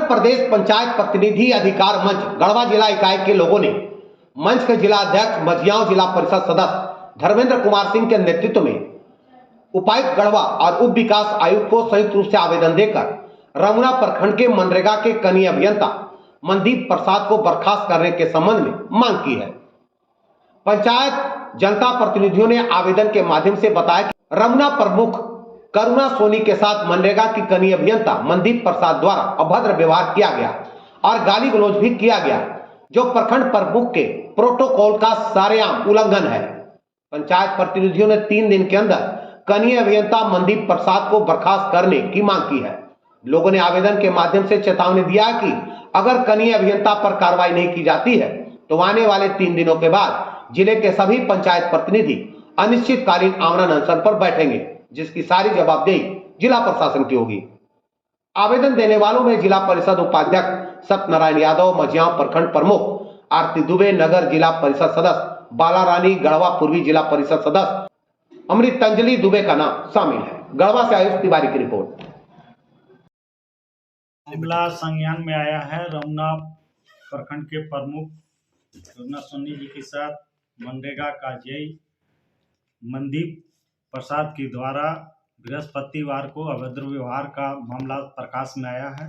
प्रदेश पंचायत प्रतिनिधि अधिकार मंच गढ़वा जिला इकाई के लोगों ने मंच के जिला अध्यक्ष मझियाओं जिला परिषद सदस्य धर्मेंद्र कुमार सिंह के नेतृत्व में उपायुक्त गढ़वा और उप विकास आयुक्त को संयुक्त रूप से आवेदन देकर रमुना प्रखंड के मनरेगा के कनीय अभियंता मनदीप प्रसाद को बर्खास्त करने के संबंध में मांग की है। पंचायत जनता प्रतिनिधियों ने आवेदन के माध्यम से बताया कि रमुना प्रमुख करुणा सोनी के साथ मनरेगा की कनीय अभियंता मनदीप प्रसाद द्वारा अभद्र व्यवहार किया गया और गाली गलौज भी किया गया, जो प्रखंड प्रमुख के प्रोटोकॉल का सरेआम उल्लंघन है। पंचायत प्रतिनिधियों ने 3 दिन के अंदर कनीय अभियंता मनदीप प्रसाद को बर्खास्त करने की मांग की है। लोगों ने आवेदन के माध्यम से चेतावनी दिया कि अगर कनीय अभियंता पर कार्रवाई नहीं की जाती है तो आने वाले 3 दिनों के बाद जिले के सभी पंचायत प्रतिनिधि अनिश्चितकालीन आमरण अनशन पर बैठेंगे, जिसकी सारी जवाबदेही जिला प्रशासन की होगी। आवेदन देने वालों में जिला परिषद उपाध्यक्ष सत्यनारायण यादव, मझियाओं प्रखंड प्रमुख आरती दुबे, नगर जिला परिषद सदस्य बाला रानी, गढ़वा पूर्वी जिला परिषद सदस्य अमृतंजलि दुबे का नाम शामिल है। गढ़वा से आयुष तिवारी की रिपोर्ट। मामला संज्ञान में आया है। रमुना प्रखंड के प्रमुख करुणा सोनी जी के साथ मनरेगा का जेई मनदीप प्रसाद के द्वारा बृहस्पतिवार को अभद्र व्यवहार का मामला प्रकाश में आया है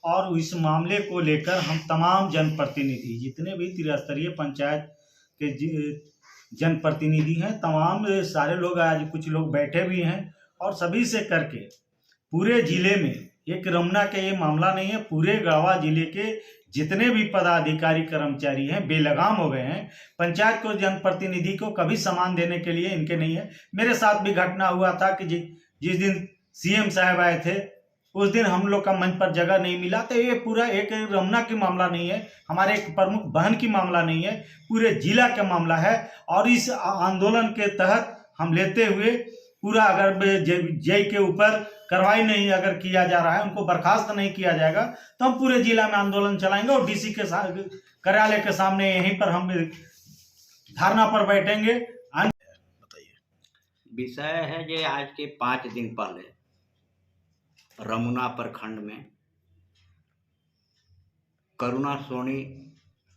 और इस मामले को लेकर हम तमाम जनप्रतिनिधि, जितने भी त्रिस्तरीय पंचायत के जनप्रतिनिधि हैं, तमाम सारे लोग, आज कुछ लोग बैठे भी हैं और सभी से करके पूरे जिले में, एक रमुना का ये मामला नहीं है, पूरे गढ़वा जिले के जितने भी पदाधिकारी कर्मचारी हैं बेलगाम हो गए हैं। पंचायत को जनप्रतिनिधि को कभी सम्मान देने के लिए इनके नहीं है। मेरे साथ भी घटना हुआ था कि जिस दिन सीएम साहब आए थे उस दिन हम लोग का मंच पर जगह नहीं मिला। तो ये पूरा एक रमुना की मामला नहीं है, हमारे एक प्रमुख बहन की मामला नहीं है, पूरे जिला का मामला है। और इस आंदोलन के तहत हम लेते हुए पूरा, अगर जेई के ऊपर कार्रवाई नहीं अगर किया जा रहा है, उनको बर्खास्त नहीं किया जाएगा, तो हम पूरे जिला में आंदोलन चलाएंगे और डीसी के कार्यालय के सामने यहीं पर हम धरना पर बैठेंगे। बताइए। विषय है जे आज के 5 दिन पहले रमुना प्रखंड में करुणा सोनी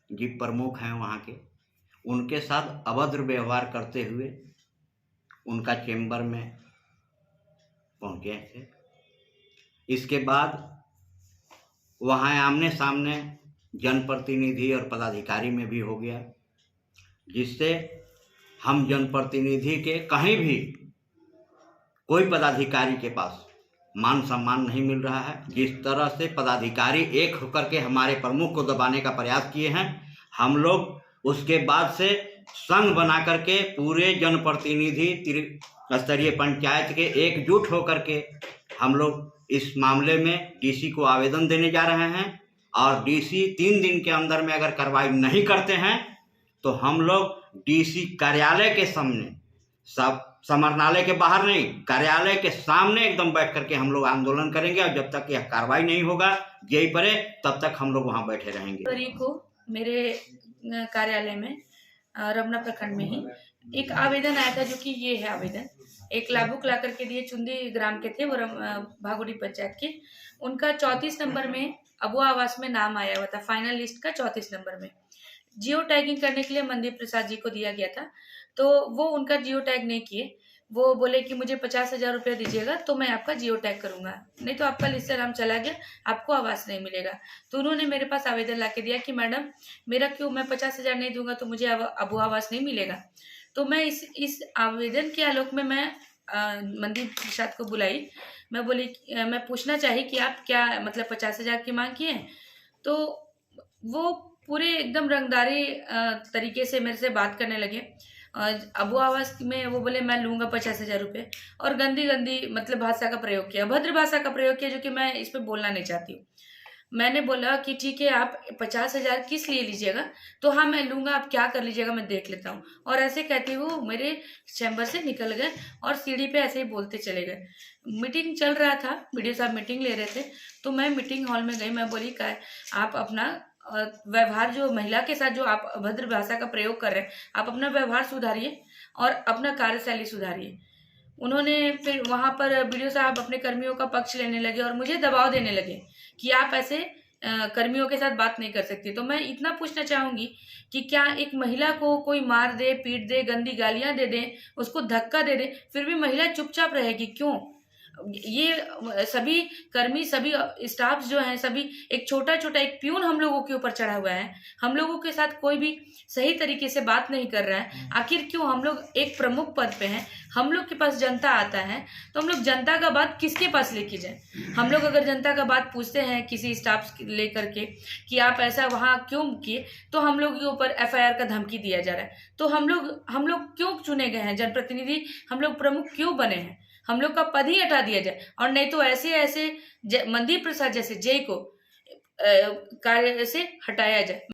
जी प्रमुख हैं वहाँ के, उनके साथ अभद्र व्यवहार करते हुए उनका चेंबर में पहुँचे थे। इसके बाद वहाँ आमने सामने जनप्रतिनिधि और पदाधिकारी में भी हो गया, जिससे हम जनप्रतिनिधि के कहीं भी कोई पदाधिकारी के पास मान सम्मान नहीं मिल रहा है। जिस तरह से पदाधिकारी एक होकर के हमारे प्रमुख को दबाने का प्रयास किए हैं, हम लोग उसके बाद से संघ बना करके पूरे जनप्रतिनिधि त्रिस्तरीय पंचायत के एकजुट होकर के हम लोग इस मामले में डीसी को आवेदन देने जा रहे हैं। और डीसी 3 दिन के अंदर में अगर कार्रवाई नहीं करते हैं तो हम लोग डीसी कार्यालय के सामने, सब समरनालय के बाहर नहीं, कार्यालय के सामने एकदम बैठ करके हम लोग आंदोलन करेंगे। और जब तक यह कार्रवाई नहीं होगा जेई पर, तब तक हम लोग वहाँ बैठे रहेंगे। को मेरे कार्यालय में रमुना प्रखंड में ही एक आवेदन आया था, जो कि ये है आवेदन। एक लाभुक ला करके दिए, चुंदी ग्राम के थे वो, भागोड़ी पंचायत के। उनका 34 नंबर में अबुआ आवास में नाम आया हुआ था, फाइनल लिस्ट का 34 नंबर में। जियो टैगिंग करने के लिए मनदीप प्रसाद जी को दिया गया था, तो वो उनका जियो टैग नहीं किए। वो बोले कि मुझे 50,000 रुपया दीजिएगा तो मैं आपका जियो टैग करूंगा, नहीं तो आपका लिस्ट से नाम चला गया, आपको आवास नहीं मिलेगा। तो उन्होंने मेरे पास आवेदन ला के दिया कि मैडम मेरा क्यों, मैं 50,000 नहीं दूंगा तो मुझे अबू आवास नहीं मिलेगा। तो मैं इस आवेदन के आलोक में मैं मनदीप प्रसाद को बुलाई। मैं बोली, मैं पूछना चाही कि आप क्या मतलब 50,000 की मांग किए। तो वो पूरे एकदम रंगदारी तरीके से मेरे से बात करने लगे। अबू आवास में वो बोले मैं लूंगा 50,000 रुपये, और गंदी गंदी मतलब भाषा का प्रयोग किया, भद्र भाषा का प्रयोग किया, जो कि मैं इस पर बोलना नहीं चाहती हूँ। मैंने बोला कि ठीक है, आप 50,000 किस लिए लीजिएगा, तो हाँ मैं लूंगा, आप क्या कर लीजिएगा मैं देख लेता हूँ। और ऐसे कहते हुए मेरे चैम्बर से निकल गए और सीढ़ी पे ऐसे ही बोलते चले गए। मीटिंग चल रहा था, वीडियो साहब मीटिंग ले रहे थे, तो मैं मीटिंग हॉल में गई। मैं बोली आप अपना व्यवहार, जो महिला के साथ जो आप अभद्र भाषा का प्रयोग कर रहे हैं, आप अपना व्यवहार सुधारिए और अपना कार्यशैली सुधारिए। उन्होंने फिर वहाँ पर बीडीओ साहब अपने कर्मियों का पक्ष लेने लगे और मुझे दबाव देने लगे कि आप ऐसे कर्मियों के साथ बात नहीं कर सकती। तो मैं इतना पूछना चाहूंगी कि क्या एक महिला को कोई मार दे, पीट दे, गंदी गालियां दे दे, उसको धक्का दे दे, फिर भी महिला चुपचाप रहेगी क्यों? ये सभी कर्मी, सभी स्टाफ जो हैं, सभी एक छोटा-छोटा एक प्यून हम लोगों के ऊपर चढ़ा हुआ है। हम लोगों के साथ कोई भी सही तरीके से बात नहीं कर रहा है। आखिर क्यों? हम लोग एक प्रमुख पद पे हैं, हम लोग के पास जनता आता है, तो हम लोग जनता का बात किसके पास लेके जाएँ? हम लोग अगर जनता का बात पूछते हैं किसी स्टाफ लेकर के कि आप ऐसा वहाँ क्यों किए, तो हम लोग के ऊपर एफआईआर का धमकी दिया जा रहा है। तो हम लोग क्यों चुने गए हैं जनप्रतिनिधि? हम लोग प्रमुख क्यों बने हैं? हम लोग का पद ही हटा दिया जाए, और नहीं तो ऐसे मनदीप प्रसाद जैसे जेई को कार्य से हटाया जाए।